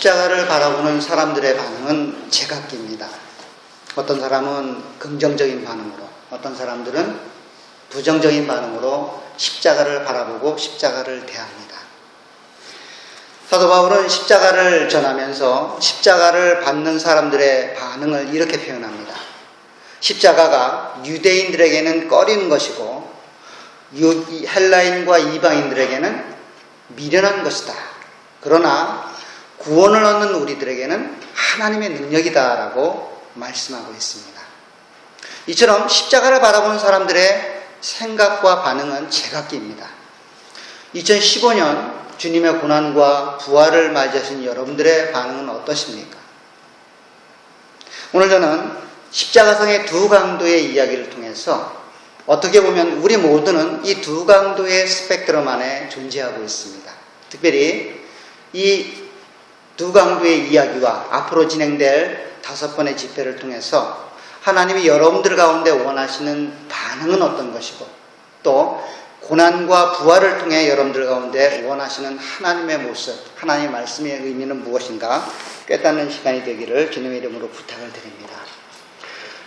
십자가를 바라보는 사람들의 반응은 제각기입니다. 어떤 사람은 긍정적인 반응으로, 어떤 사람들은 부정적인 반응으로 십자가를 바라보고 십자가를 대합니다. 사도 바울은 십자가를 전하면서 십자가를 받는 사람들의 반응을 이렇게 표현합니다. 십자가가 유대인들에게는 꺼리는 것이고 헬라인과 이방인들에게는 미련한 것이다. 그러나 구원을 얻는 우리들에게는 하나님의 능력이다 라고 말씀하고 있습니다. 이처럼 십자가를 바라보는 사람들의 생각과 반응은 제각기입니다. 2015년 주님의 고난과 부활을 맞이하신 여러분들의 반응은 어떠십니까? 오늘 저는 십자가상의 두 강도의 이야기를 통해서 어떻게 보면 우리 모두는 이 두 강도의 스펙트럼 안에 존재하고 있습니다. 특별히 이 두 강도의 이야기와 앞으로 진행될 5번의 집회를 통해서 하나님이 여러분들 가운데 원하시는 반응은 어떤 것이고 또 고난과 부활을 통해 여러분들 가운데 원하시는 하나님의 모습, 하나님의 말씀의 의미는 무엇인가 깨닫는 시간이 되기를 주님의 이름으로 부탁을 드립니다.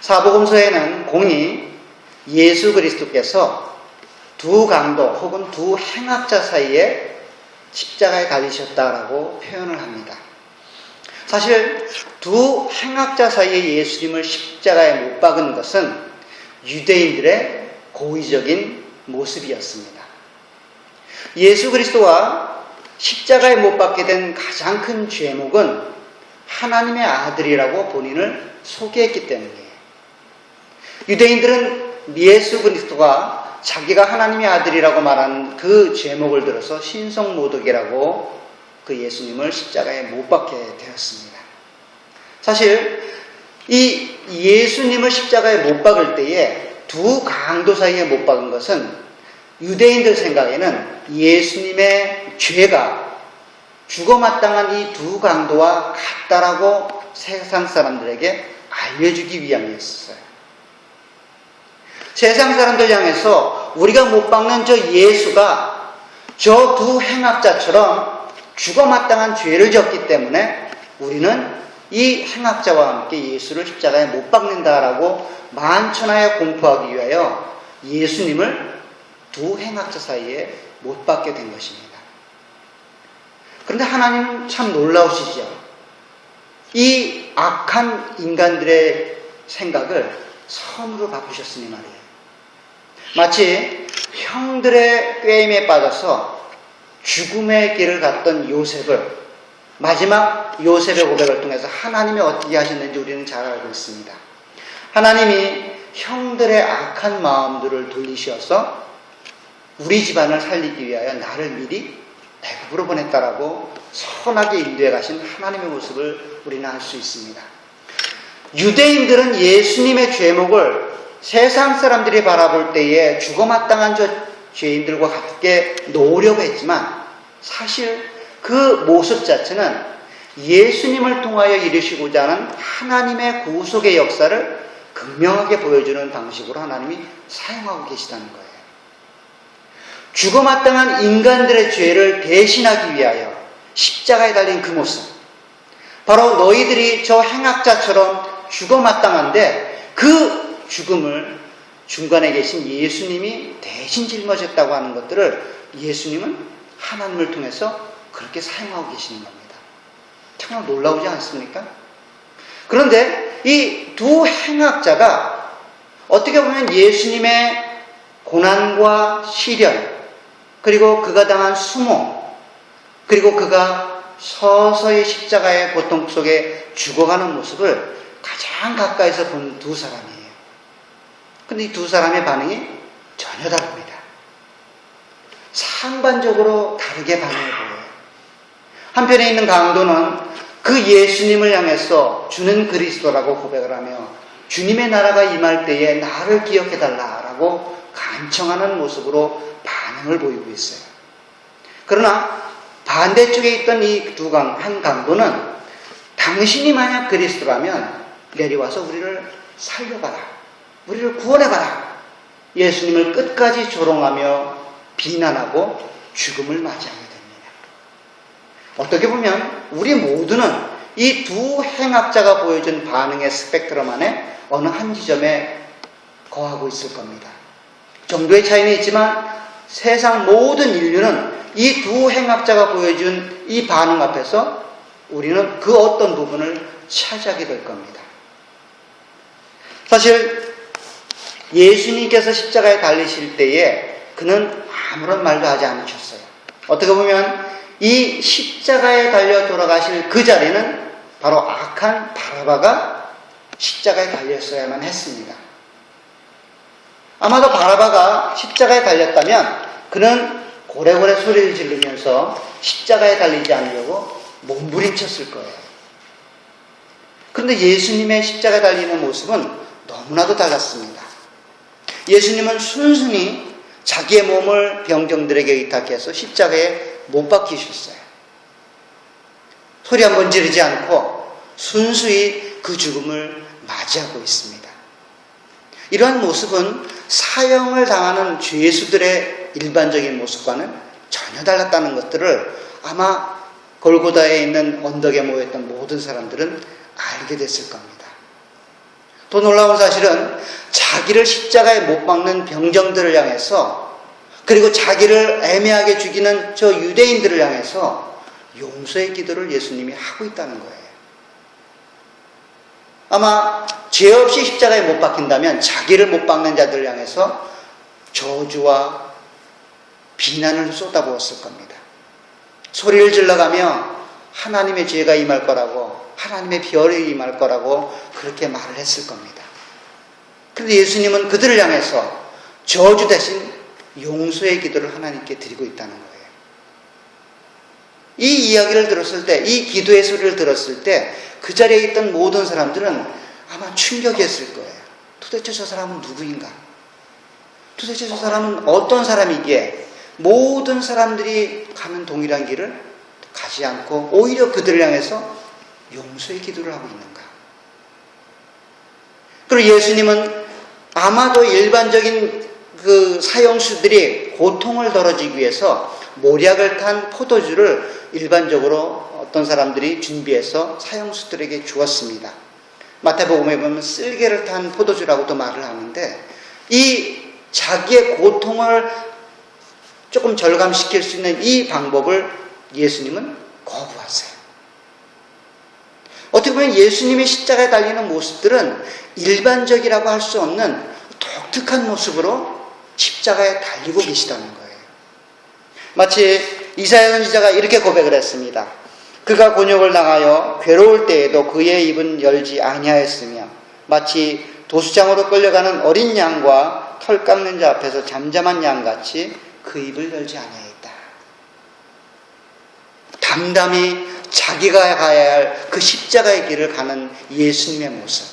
사복음서에는 공히 예수 그리스도께서 두 강도 혹은 두 행악자 사이에 십자가에 달리셨다라고 표현을 합니다. 사실 두 행악자 사이에 예수님을 십자가에 못 박은 것은 유대인들의 고의적인 모습이었습니다. 예수 그리스도가 십자가에 못 박게 된 가장 큰 죄목은 하나님의 아들이라고 본인을 소개했기 때문이에요. 유대인들은 예수 그리스도가 자기가 하나님의 아들이라고 말하는 그 제목을 들어서 신성모독이라고 그 예수님을 십자가에 못 박게 되었습니다. 사실 이 예수님을 십자가에 못 박을 때에 두 강도 사이에 못 박은 것은 유대인들 생각에는 예수님의 죄가 죽어마땅한 이 두 강도와 같다라고 세상 사람들에게 알려주기 위함이었어요. 세상 사람들 향해서 우리가 못 박는 저 예수가 저 두 행악자처럼 죽어마땅한 죄를 졌기 때문에 우리는 이 행악자와 함께 예수를 십자가에 못 박는다라고 만천하에 공포하기 위하여 예수님을 두 행악자 사이에 못 박게 된 것입니다. 그런데 하나님은 참 놀라우시죠. 이 악한 인간들의 생각을 선으로 바꾸셨으니 말이에요. 마치 형들의 꾀임에 빠져서 죽음의 길을 갔던 요셉을 마지막 요셉의 고백을 통해서 하나님이 어떻게 하셨는지 우리는 잘 알고 있습니다. 하나님이 형들의 악한 마음들을 돌리셔서 우리 집안을 살리기 위하여 나를 미리 애굽으로 보냈다라고 선하게 인도해 가신 하나님의 모습을 우리는 알 수 있습니다. 유대인들은 예수님의 죄목을 세상 사람들이 바라볼 때에 죽어마땅한 저 죄인들과 같게 놓으려고 했지만 사실 그 모습 자체는 예수님을 통하여 이루시고자 하는 하나님의 구속의 역사를 극명하게 보여주는 방식으로 하나님이 사용하고 계시다는 거예요. 죽어마땅한 인간들의 죄를 대신하기 위하여 십자가에 달린 그 모습, 바로 너희들이 저 행악자처럼 죽어마땅한데 그 죽음을 중간에 계신 예수님이 대신 짊어졌다고 하는 것들을 예수님은 하나님을 통해서 그렇게 사용하고 계시는 겁니다. 정말 놀라우지 않습니까? 그런데 이 두 행악자가 어떻게 보면 예수님의 고난과 시련, 그리고 그가 당한 수모, 그리고 그가 서서히 십자가의 고통 속에 죽어가는 모습을 가장 가까이서 본 두 사람이에요. 근데 이 두 사람의 반응이 전혀 다릅니다. 상반적으로 다르게 반응해 보여요. 한편에 있는 강도는 그 예수님을 향해서 주는 그리스도라고 고백을 하며 주님의 나라가 임할 때에 나를 기억해달라라고 간청하는 모습으로 반응을 보이고 있어요. 그러나 반대쪽에 있던 이 한 강도는 당신이 만약 그리스도라면 내려와서 우리를 살려봐라, 우리를 구원해봐라, 예수님을 끝까지 조롱하며 비난하고 죽음을 맞이하게 됩니다. 어떻게 보면 우리 모두는 이 두 행악자가 보여준 반응의 스펙트럼 안에 어느 한 지점에 거하고 있을 겁니다. 정도의 차이는 있지만 세상 모든 인류는 이 두 행악자가 보여준 이 반응 앞에서 우리는 그 어떤 부분을 차지하게 될 겁니다. 사실 예수님께서 십자가에 달리실 때에 그는 아무런 말도 하지 않으셨어요. 어떻게 보면 이 십자가에 달려 돌아가실 그 자리는 바로 악한 바라바가 십자가에 달렸어야만 했습니다. 아마도 바라바가 십자가에 달렸다면 그는 고래고래 소리를 지르면서 십자가에 달리지 않으려고 몸부림쳤을 거예요. 그런데 예수님의 십자가에 달리는 모습은 너무나도 달랐습니다. 예수님은 순순히 자기의 몸을 병정들에게 의탁해서 십자가에 못 박히셨어요. 소리 한번 지르지 않고 순수히 그 죽음을 맞이하고 있습니다. 이러한 모습은 사형을 당하는 죄수들의 일반적인 모습과는 전혀 달랐다는 것들을 아마 골고다에 있는 언덕에 모였던 모든 사람들은 알게 됐을 겁니다. 또 놀라운 사실은 자기를 십자가에 못 박는 병정들을 향해서, 그리고 자기를 애매하게 죽이는 저 유대인들을 향해서 용서의 기도를 예수님이 하고 있다는 거예요. 아마 죄 없이 십자가에 못 박힌다면 자기를 못 박는 자들을 향해서 저주와 비난을 쏟아부었을 겁니다. 소리를 질러가며 하나님의 죄가 임할 거라고, 하나님의 별이 임할 거라고 그렇게 말을 했을 겁니다. 그런데 예수님은 그들을 향해서 저주 대신 용서의 기도를 하나님께 드리고 있다는 거예요. 이 이야기를 들었을 때, 이 기도의 소리를 들었을 때 그 자리에 있던 모든 사람들은 아마 충격이었을 거예요. 도대체 저 사람은 누구인가? 도대체 저 사람은 어떤 사람이기에 모든 사람들이 가는 동일한 길을 가지 않고 오히려 그들을 향해서 용서의 기도를 하고 있는가? 그리고 예수님은 아마도 일반적인 그 사형수들이 고통을 덜어주기 위해서 모략을 탄 포도주를 일반적으로 어떤 사람들이 준비해서 사형수들에게 주었습니다. 마태복음에 보면 쓸개를 탄 포도주라고도 말을 하는데, 이 자기의 고통을 조금 절감시킬 수 있는 이 방법을 예수님은 거부하세요. 어떻게 보면 예수님의 십자가에 달리는 모습들은 일반적이라고 할 수 없는 독특한 모습으로 십자가에 달리고 계시다는 거예요. 마치 이사야 선지자가 이렇게 고백을 했습니다. 그가 곤욕을 당하여 괴로울 때에도 그의 입은 열지 아니하였으며 마치 도수장으로 끌려가는 어린 양과 털 깎는 자 앞에서 잠잠한 양같이 그 입을 열지 아니하였다. 담담히 자기가 가야 할 그 십자가의 길을 가는 예수님의 모습,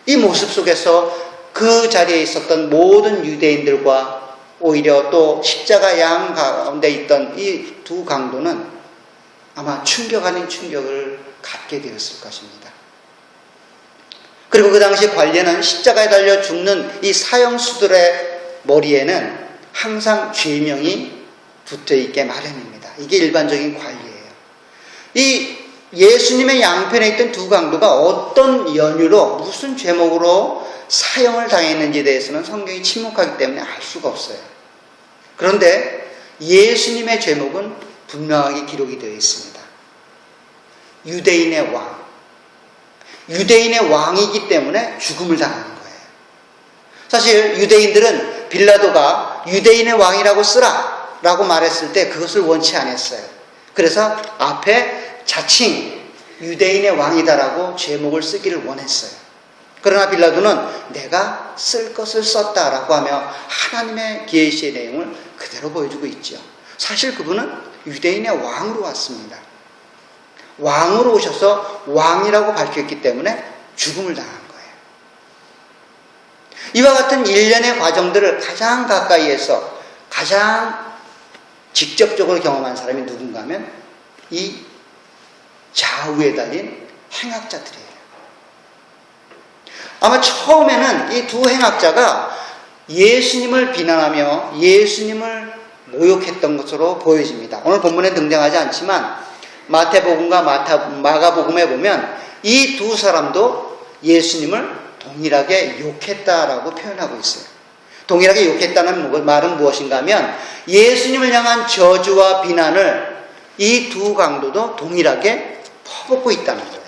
이 모습 속에서 그 자리에 있었던 모든 유대인들과 오히려 또 십자가 양 가운데 있던 이 두 강도는 아마 충격 아닌 충격을 갖게 되었을 것입니다. 그리고 그 당시 관리는 십자가에 달려 죽는 이 사형수들의 머리에는 항상 죄명이 붙어있게 마련입니다. 이게 일반적인 관리예요. 이 예수님의 양편에 있던 두 강도가 어떤 연유로 무슨 죄목으로 사형을 당했는지에 대해서는 성경이 침묵하기 때문에 알 수가 없어요. 그런데 예수님의 죄목은 분명하게 기록이 되어 있습니다. 유대인의 왕. 유대인의 왕이기 때문에 죽음을 당하는 거예요. 사실 유대인들은 빌라도가 유대인의 왕이라고 쓰라 라고 말했을 때 그것을 원치 않았어요. 그래서 앞에 자칭 유대인의 왕이다라고 제목을 쓰기를 원했어요. 그러나 빌라도는 내가 쓸 것을 썼다라고 하며 하나님의 계시의 내용을 그대로 보여주고 있죠. 사실 그분은 유대인의 왕으로 왔습니다. 왕으로 오셔서 왕이라고 밝혔기 때문에 죽음을 당한 거예요. 이와 같은 일련의 과정들을 가장 가까이에서 가장 직접적으로 경험한 사람이 누군가 하면 이 좌우에 달린 행악자들이에요. 아마 처음에는 이 두 행악자가 예수님을 비난하며 예수님을 모욕했던 것으로 보여집니다. 오늘 본문에 등장하지 않지만 마태복음과 마가복음에 보면 이 두 사람도 예수님을 동일하게 욕했다라고 표현하고 있어요. 동일하게 욕했다는 말은 무엇인가 하면 예수님을 향한 저주와 비난을 이 두 강도도 동일하게 퍼붓고 있다는 거예요.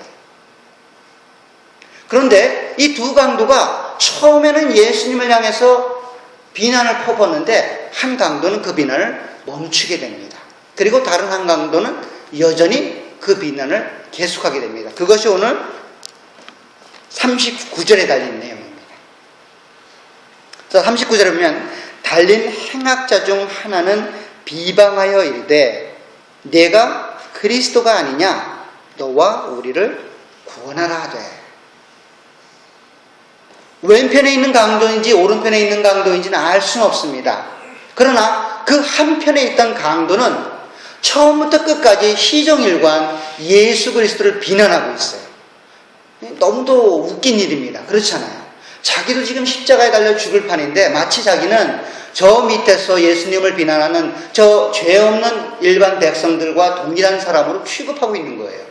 그런데 이 두 강도가 처음에는 예수님을 향해서 비난을 퍼붓는데 한 강도는 그 비난을 멈추게 됩니다. 그리고 다른 한 강도는 여전히 그 비난을 계속하게 됩니다. 그것이 오늘 39절에 달린 내용입니다. 자, 39절에 보면 달린 행악자 중 하나는 비방하여 이르되 내가 그리스도가 아니냐 너와 우리를 구원하라 하되. 왼편에 있는 강도인지 오른편에 있는 강도인지는 알 수는 없습니다. 그러나 그 한편에 있던 강도는 처음부터 끝까지 시종일관 예수 그리스도를 비난하고 있어요. 너무도 웃긴 일입니다. 그렇잖아요. 자기도 지금 십자가에 달려 죽을 판인데 마치 자기는 저 밑에서 예수님을 비난하는 저 죄 없는 일반 백성들과 동일한 사람으로 취급하고 있는 거예요.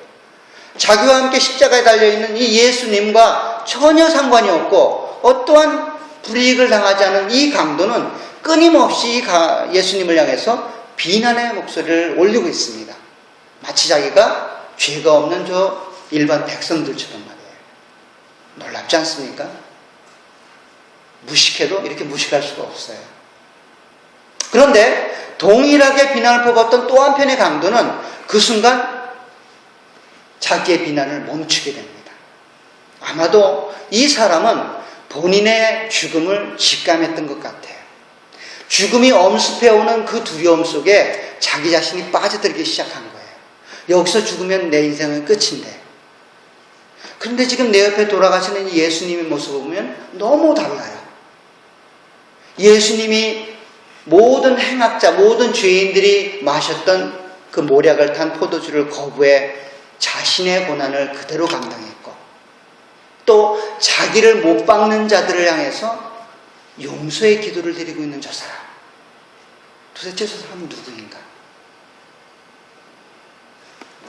자기와 함께 십자가에 달려있는 이 예수님과 전혀 상관이 없고 어떠한 불이익을 당하지 않은 이 강도는 끊임없이 예수님을 향해서 비난의 목소리를 올리고 있습니다. 마치 자기가 죄가 없는 저 일반 백성들처럼 말이에요. 놀랍지 않습니까? 무식해도 이렇게 무식할 수가 없어요. 그런데 동일하게 비난을 퍼붓던 또 한편의 강도는 그 순간 자기의 비난을 멈추게 됩니다. 아마도 이 사람은 본인의 죽음을 직감했던 것 같아요. 죽음이 엄습해오는 그 두려움 속에 자기 자신이 빠져들기 시작한 거예요. 여기서 죽으면 내 인생은 끝인데. 그런데 지금 내 옆에 돌아가시는 이 예수님의 모습을 보면 너무 달라요. 예수님이 모든 행악자, 모든 죄인들이 마셨던 그 모략을 탄 포도주를 거부해 자신의 고난을 그대로 감당했고 또 자기를 못 박는 자들을 향해서 용서의 기도를 드리고 있는 저 사람. 도대체 저 사람은 누구인가?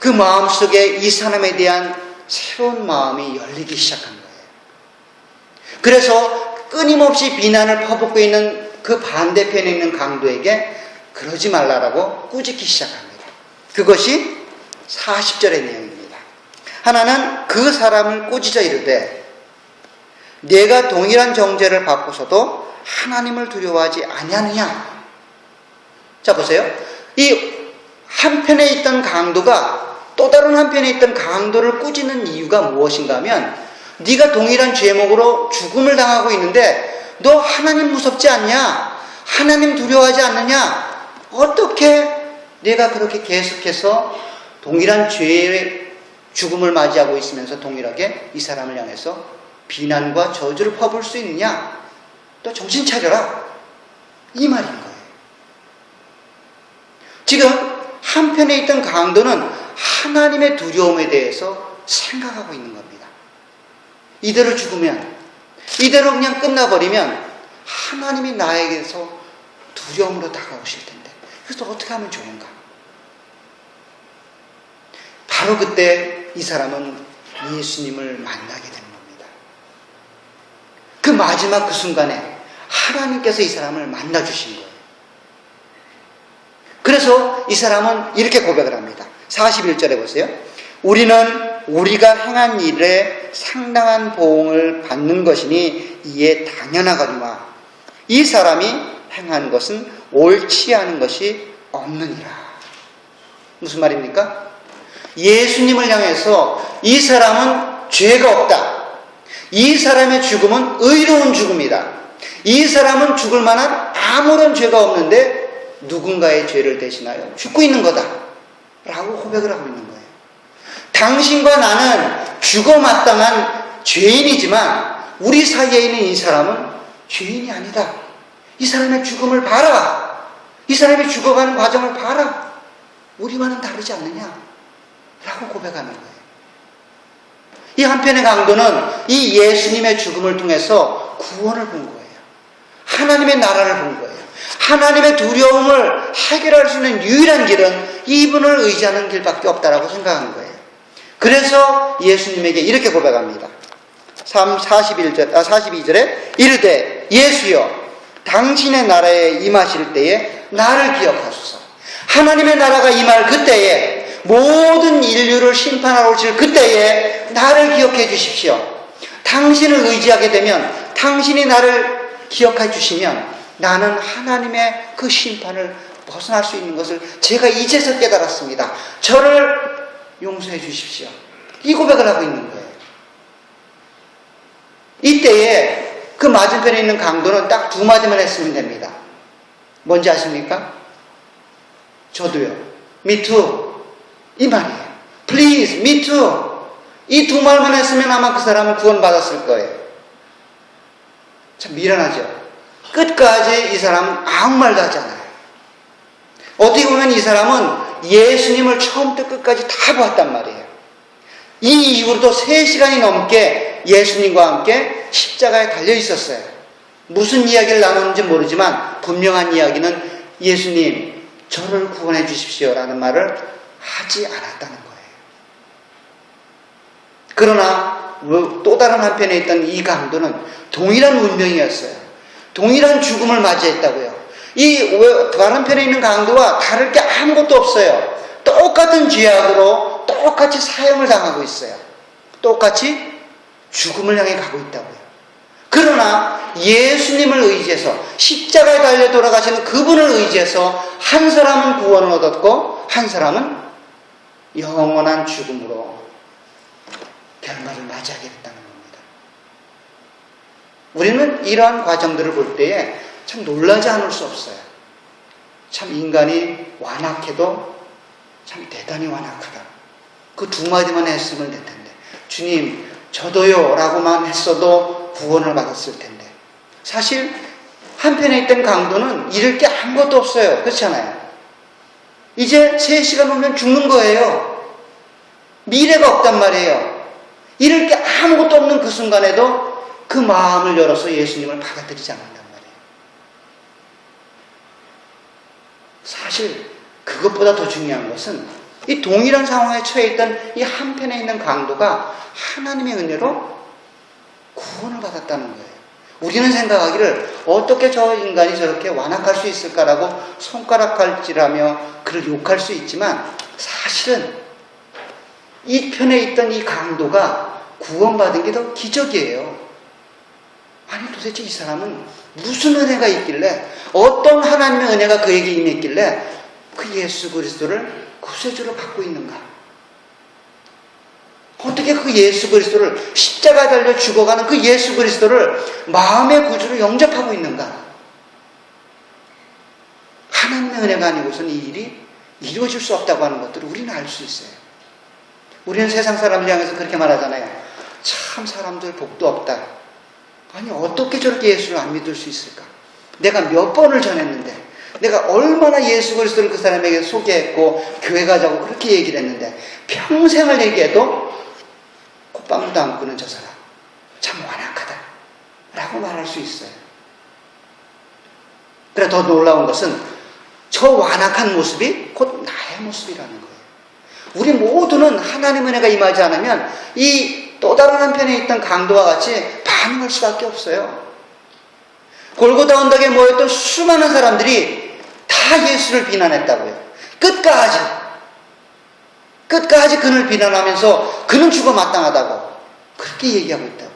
그 마음속에 이 사람에 대한 새로운 마음이 열리기 시작한 거예요. 그래서 끊임없이 비난을 퍼붓고 있는 그 반대편에 있는 강도에게 그러지 말라라고 꾸짖기 시작합니다. 그것이 40절의 내용입니다. 하나는 그 사람을 꾸짖어 이르되 내가 동일한 정죄를 받고서도 하나님을 두려워하지 아니하느냐. 자 보세요. 이 한편에 있던 강도가 또 다른 한편에 있던 강도를 꾸짖는 이유가 무엇인가 하면 네가 동일한 죄목으로 죽음을 당하고 있는데 너 하나님 무섭지 않냐? 하나님 두려워하지 않느냐? 어떻게 내가 그렇게 계속해서 동일한 죄의 죽음을 맞이하고 있으면서 동일하게 이 사람을 향해서 비난과 저주를 퍼부을 수 있느냐? 너 정신 차려라. 이 말인 거예요. 지금 한편에 있던 강도는 하나님의 두려움에 대해서 생각하고 있는 겁니다. 이대로 죽으면, 이대로 그냥 끝나버리면 하나님이 나에게서 두려움으로 다가오실 텐데 그래서 어떻게 하면 좋은가? 바로 그때 이 사람은 예수님을 만나게 되는 겁니다. 그 마지막 그 순간에 하나님께서 이 사람을 만나주신 거예요. 그래서 이 사람은 이렇게 고백을 합니다. 41절에 보세요. 우리는 우리가 행한 일에 상당한 보응을 받는 것이니 이에 당연하거니와 이 사람이 행한 것은 옳지 않은 것이 없느니라. 무슨 말입니까? 예수님을 향해서 이 사람은 죄가 없다. 이 사람의 죽음은 의로운 죽음이다. 이 사람은 죽을 만한 아무런 죄가 없는데 누군가의 죄를 대신하여 죽고 있는 거다 라고 고백을 하고 있는 거예요. 당신과 나는 죽어 마땅한 죄인이지만 우리 사이에 있는 이 사람은 죄인이 아니다. 이 사람의 죽음을 봐라. 이 사람이 죽어가는 과정을 봐라. 우리와는 다르지 않느냐 라고 고백하는 거예요. 이 한편의 강도는 이 예수님의 죽음을 통해서 구원을 본 거예요. 하나님의 나라를 본 거예요. 하나님의 두려움을 해결할 수 있는 유일한 길은 이분을 의지하는 길밖에 없다라고 생각한 거예요. 그래서 예수님에게 이렇게 고백합니다. 42절에 이르되 예수여 당신의 나라에 임하실 때에 나를 기억하소서. 하나님의 나라가 임할 그때에, 모든 인류를 심판하러 오실 그때에 나를 기억해 주십시오. 당신을 의지하게 되면, 당신이 나를 기억해 주시면 나는 하나님의 그 심판을 벗어날 수 있는 것을 제가 이제서 깨달았습니다. 저를 용서해 주십시오. 이 고백을 하고 있는 거예요. 이때에 그 맞은편에 있는 강도는 딱 두 마디만 했으면 됩니다. 뭔지 아십니까? 저도요. Me too. 이 말이에요. Please, me too. 이 두 말만 했으면 아마 그 사람은 구원받았을 거예요. 참 미련하죠. 끝까지 이 사람은 아무 말도 하지 않아요. 어떻게 보면 이 사람은 예수님을 처음부터 끝까지 다 보았단 말이에요. 이 이후로도 3시간이 넘게 예수님과 함께 십자가에 달려 있었어요. 무슨 이야기를 나누는지 모르지만 분명한 이야기는 예수님, 저를 구원해 주십시오 라는 말을 하지 않았다는 거예요. 그러나 또 다른 한편에 있던 이 강도는 동일한 운명이었어요. 동일한 죽음을 맞이했다고요. 이 다른 한편에 있는 강도와 다를 게 아무것도 없어요. 똑같은 죄악으로 똑같이 사형을 당하고 있어요. 똑같이 죽음을 향해 가고 있다고요. 그러나 예수님을 의지해서, 십자가에 달려 돌아가시는 그분을 의지해서 한 사람은 구원을 얻었고 한 사람은 영원한 죽음으로 결말을 맞이하게 됐다는 겁니다. 우리는 이러한 과정들을 볼 때에 참 놀라지 않을 수 없어요. 참 인간이 완악해도 참 대단히 완악하다. 그 두 마디만 했으면 될 텐데, 주님 저도요 라고만 했어도 구원을 받았을 텐데. 사실 한편에 있던 강도는 잃을 게 아무것도 없어요. 그렇잖아요. 이제 3시간 오면 죽는 거예요. 미래가 없단 말이에요. 잃을 게 아무것도 없는 그 순간에도 그 마음을 열어서 예수님을 받아들이지 않는단 말이에요. 사실 그것보다 더 중요한 것은 이 동일한 상황에 처해 있던 이 한편에 있는 강도가 하나님의 은혜로 구원을 받았다는 거예요. 우리는 생각하기를 어떻게 저 인간이 저렇게 완악할 수 있을까라고 손가락질하며 그를 욕할 수 있지만, 사실은 이 편에 있던 이 강도가 구원받은 게 더 기적이에요. 아니 도대체 이 사람은 무슨 은혜가 있길래, 어떤 하나님의 은혜가 그에게 임했길래 그 예수 그리스도를 구세주로 받고 있는가? 어떻게 그 예수 그리스도를, 십자가에 달려 죽어가는 그 예수 그리스도를 마음의 구주로 영접하고 있는가? 하나님의 은혜가 아니고서는 이 일이 이루어질 수 없다고 하는 것들을 우리는 알 수 있어요. 우리는 세상 사람을 향해서 그렇게 말하잖아요. 참 사람들 복도 없다. 아니 어떻게 저렇게 예수를 안 믿을 수 있을까? 내가 몇 번을 전했는데, 내가 얼마나 예수 그리스도를 그 사람에게 소개했고 교회 가자고 그렇게 얘기를 했는데 평생을 얘기해도 콧방울도 안 끄는 저 사람 참 완악하다 라고 말할 수 있어요. 그래 더 놀라운 것은 저 완악한 모습이 곧 나의 모습이라는 거예요. 우리 모두는 하나님의 은혜가 임하지 않으면 이 또 다른 한편에 있던 강도와 같이 반응할 수밖에 없어요. 골고다 언덕에 모였던 수많은 사람들이 다 예수를 비난했다고요. 끝까지 그를 비난하면서 그는 죽어 마땅하다고 그렇게 얘기하고 있다고요.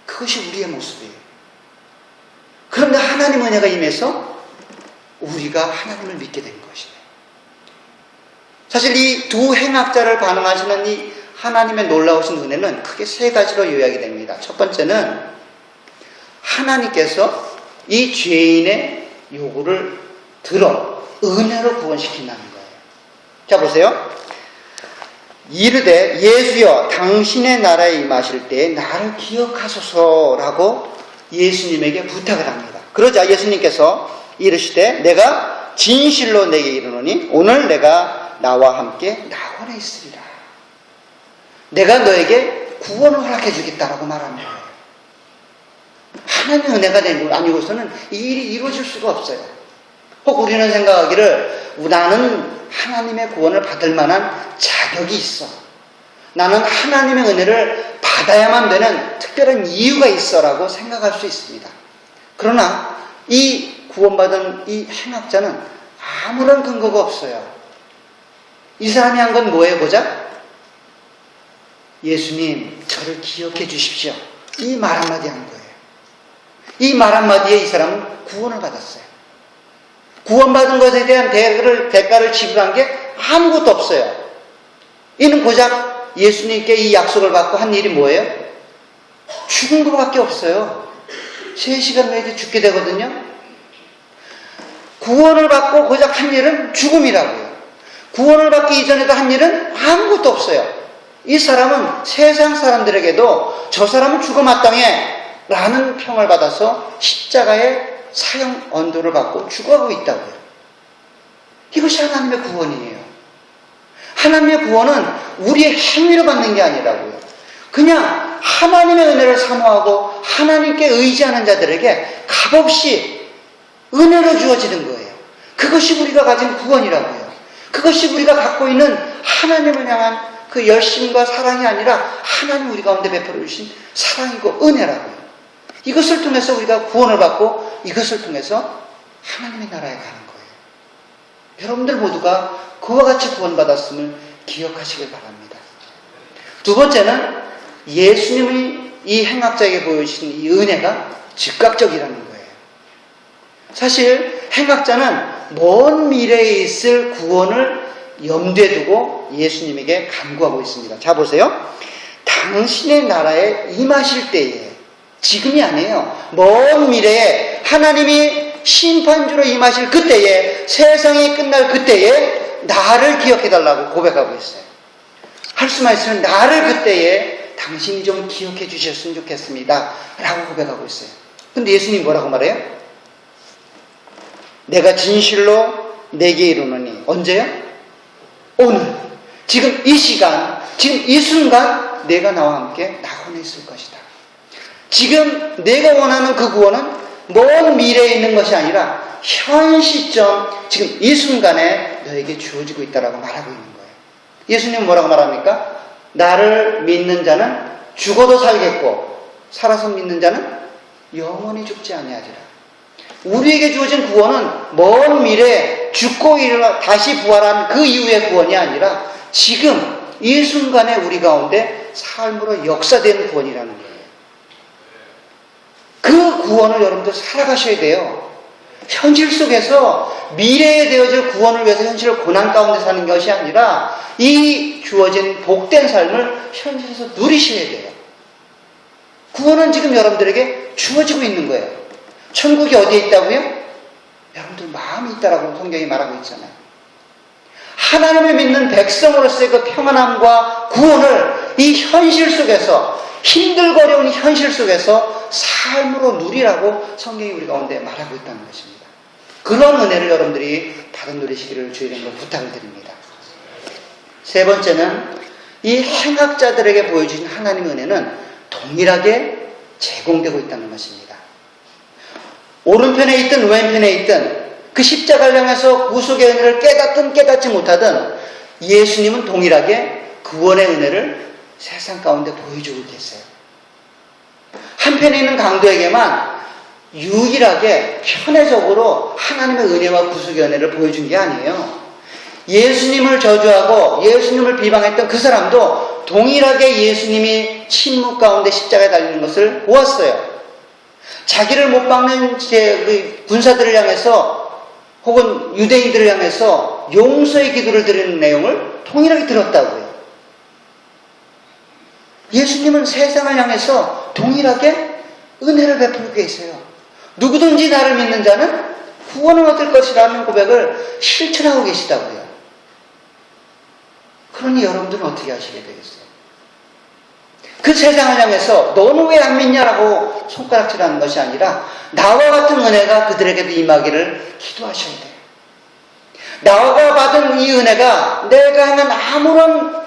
그것이 우리의 모습이에요. 그런데 하나님의 은혜가 임해서 우리가 하나님을 믿게 된 것이에요. 사실 이 두 행악자를 반응하시는 이 하나님의 놀라우신 은혜는 크게 3가지로 요약이 됩니다. 첫 번째는 하나님께서 이 죄인의 요구를 들어 은혜로 구원시킨다는 거예요. 자 보세요. 이르되 예수여 당신의 나라에 임하실 때에 나를 기억하소서라고 예수님에게 부탁을 합니다. 그러자 예수님께서 이르시되 내가 진실로 내게 이르노니 오늘 내가 나와 함께 낙원에 있으리라. 내가 너에게 구원을 허락해 주겠다라고 말합니다. 하나님의 은혜가 아니고서는 이 일이 이루어질 수가 없어요. 혹 우리는 생각하기를 나는 하나님의 구원을 받을 만한 자격이 있어. 나는 하나님의 은혜를 받아야만 되는 특별한 이유가 있어라고 생각할 수 있습니다. 그러나 이 구원받은 이 행악자는 아무런 근거가 없어요. 이 사람이 한 건 뭐예요, 보자? 예수님, 저를 기억해 주십시오. 이 말 한마디 한 거예요. 이 말 한마디에 이 사람은 구원을 받았어요. 구원받은 것에 대한 대가를 지불한 게 아무것도 없어요. 이는 고작 예수님께 이 약속을 받고 한 일이 뭐예요? 죽은 것밖에 없어요. 3시간 후에 죽게 되거든요. 구원을 받고 고작 한 일은 죽음이라고요. 구원을 받기 이전에도 한 일은 아무것도 없어요. 이 사람은 세상 사람들에게도 저 사람은 죽어 마땅해 라는 평을 받아서 십자가의 사형 언도를 받고 죽어가고 있다고요. 이것이 하나님의 구원이에요. 하나님의 구원은 우리의 행위로 받는 게 아니라고요. 그냥 하나님의 은혜를 사모하고 하나님께 의지하는 자들에게 값없이 은혜로 주어지는 거예요. 그것이 우리가 가진 구원이라고요. 그것이 우리가 갖고 있는 하나님을 향한 그 열심과 사랑이 아니라 하나님 우리 가운데 베풀어 주신 사랑이고 은혜라고요. 이것을 통해서 우리가 구원을 받고 이것을 통해서 하나님의 나라에 가는 거예요. 여러분들 모두가 그와 같이 구원받았음을 기억하시길 바랍니다. 두 번째는 예수님이 이 행악자에게 보여주신 이 은혜가 즉각적이라는 거예요. 사실 행악자는 먼 미래에 있을 구원을 염두에 두고 예수님에게 간구하고 있습니다. 자, 보세요. 당신의 나라에 임하실 때에, 지금이 아니에요. 먼 미래에 하나님이 심판주로 임하실 그때에, 세상이 끝날 그때에 나를 기억해달라고 고백하고 있어요. 할 수만 있으면 나를 그때에 당신이 좀 기억해 주셨으면 좋겠습니다 라고 고백하고 있어요. 근데 예수님 뭐라고 말해요? 내가 진실로 내게 이르노니, 언제요? 오늘, 지금 이 시간, 지금 이 순간 내가 나와 함께 낙원에 있을 것이다. 지금 내가 원하는 그 구원은 먼 미래에 있는 것이 아니라 현 시점, 지금 이 순간에 너에게 주어지고 있다라고 말하고 있는 거예요. 예수님은 뭐라고 말합니까? 나를 믿는 자는 죽어도 살겠고 살아서 믿는 자는 영원히 죽지 아니하리라. 우리에게 주어진 구원은 먼 미래에 죽고 일어나 다시 부활한 그 이후의 구원이 아니라 지금 이 순간에 우리 가운데 삶으로 역사되는 구원이라는 거예요. 그 구원을 여러분들 살아가셔야 돼요. 현실 속에서 미래에 되어질 구원을 위해서 현실을 고난 가운데 사는 것이 아니라 이 주어진 복된 삶을 현실에서 누리셔야 돼요. 구원은 지금 여러분들에게 주어지고 있는 거예요. 천국이 어디에 있다고요? 여러분들 마음이 있다라고 성경이 말하고 있잖아요. 하나님을 믿는 백성으로서의 그 평안함과 구원을 이 현실 속에서, 힘들고 어려운 현실 속에서 삶으로 누리라고 성경이 우리 가운데 말하고 있다는 것입니다. 그런 은혜를 여러분들이 받아 누리시기를 주의 이름으로 부탁을 드립니다. 세 번째는 이 행악자들에게 보여주신 하나님의 은혜는 동일하게 제공되고 있다는 것입니다. 오른편에 있든 왼편에 있든 그 십자가를 향해서 구속의 은혜를 깨닫든 깨닫지 못하든 예수님은 동일하게 구원의 은혜를 세상 가운데 보여주고 계세요. 한편에 있는 강도에게만 유일하게 편애적으로 하나님의 은혜와 구속의 은혜를 보여준 게 아니에요. 예수님을 저주하고 예수님을 비방했던 그 사람도 동일하게 예수님이 침묵 가운데 십자가에 달리는 것을 보았어요. 자기를 못 박는 군사들을 향해서 혹은 유대인들을 향해서 용서의 기도를 드리는 내용을 동일하게 들었다고요. 예수님은 세상을 향해서 동일하게 은혜를 베풀고 계세요. 누구든지 나를 믿는 자는 구원을 얻을 것이라는 고백을 실천하고 계시다고요. 그러니 여러분들은 어떻게 하시게 되겠어요? 그 세상을 향해서 너는 왜 안 믿냐라고 손가락질하는 것이 아니라 나와 같은 은혜가 그들에게도 임하기를 기도하셔야 돼요. 나와 받은 이 은혜가 내가 하면 아무런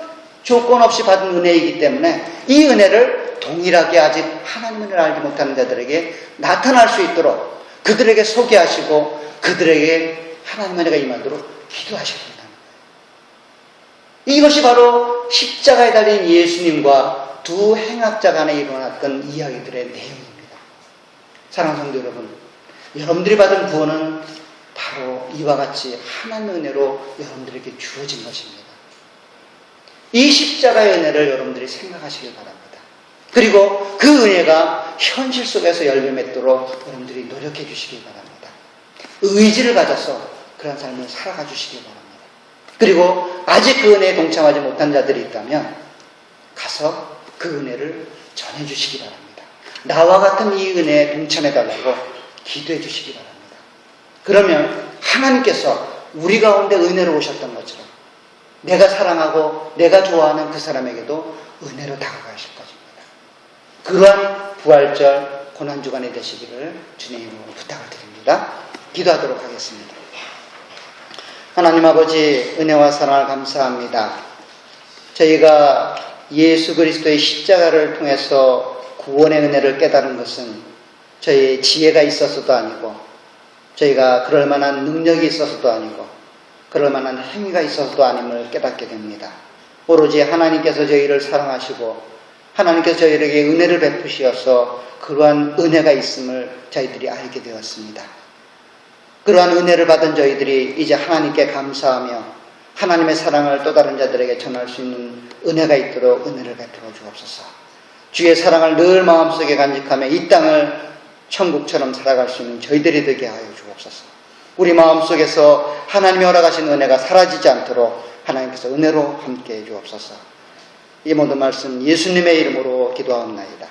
조건 없이 받은 은혜이기 때문에 이 은혜를 동일하게 아직 하나님을 알지 못하는 자들에게 나타날 수 있도록 그들에게 소개하시고 그들에게 하나님의 은혜가 임하도록 기도하셔야 된다는 거예요. 이것이 바로 십자가에 달린 예수님과 두 행악자 간에 일어났던 이야기들의 내용입니다. 사랑하는 성도 여러분, 여러분들이 받은 구원은 바로 이와 같이 하나님의 은혜로 여러분들에게 주어진 것입니다. 이 십자가의 은혜를 여러분들이 생각하시길 바랍니다. 그리고 그 은혜가 현실 속에서 열매 맺도록 여러분들이 노력해 주시길 바랍니다. 의지를 가져서 그런 삶을 살아가 주시길 바랍니다. 그리고 아직 그 은혜에 동참하지 못한 자들이 있다면 가서 그 은혜를 전해 주시기 바랍니다. 나와 같은 이 은혜에 동참해 달라고 기도해 주시기 바랍니다. 그러면 하나님께서 우리 가운데 은혜로 오셨던 것처럼 내가 사랑하고 내가 좋아하는 그 사람에게도 은혜로 다가가실 것입니다. 그러한 부활절 고난주간이 되시기를 주님의 이름으로 부탁을 드립니다. 기도하도록 하겠습니다. 하나님 아버지, 은혜와 사랑을 감사합니다. 저희가 예수 그리스도의 십자가를 통해서 구원의 은혜를 깨달은 것은 저희의 지혜가 있어서도 아니고, 저희가 그럴 만한 능력이 있어서도 아니고, 그럴 만한 행위가 있어서도 아님을 깨닫게 됩니다. 오로지 하나님께서 저희를 사랑하시고 하나님께서 저희에게 은혜를 베푸시어서 그러한 은혜가 있음을 저희들이 알게 되었습니다. 그러한 은혜를 받은 저희들이 이제 하나님께 감사하며 하나님의 사랑을 또 다른 자들에게 전할 수 있는 은혜가 있도록 은혜를 베풀어 주옵소서. 주의 사랑을 늘 마음속에 간직하며 이 땅을 천국처럼 살아갈 수 있는 저희들이 되게 하여 주옵소서. 우리 마음속에서 하나님이 허락하신 은혜가 사라지지 않도록 하나님께서 은혜로 함께해 주옵소서. 이 모든 말씀 예수님의 이름으로 기도하옵나이다.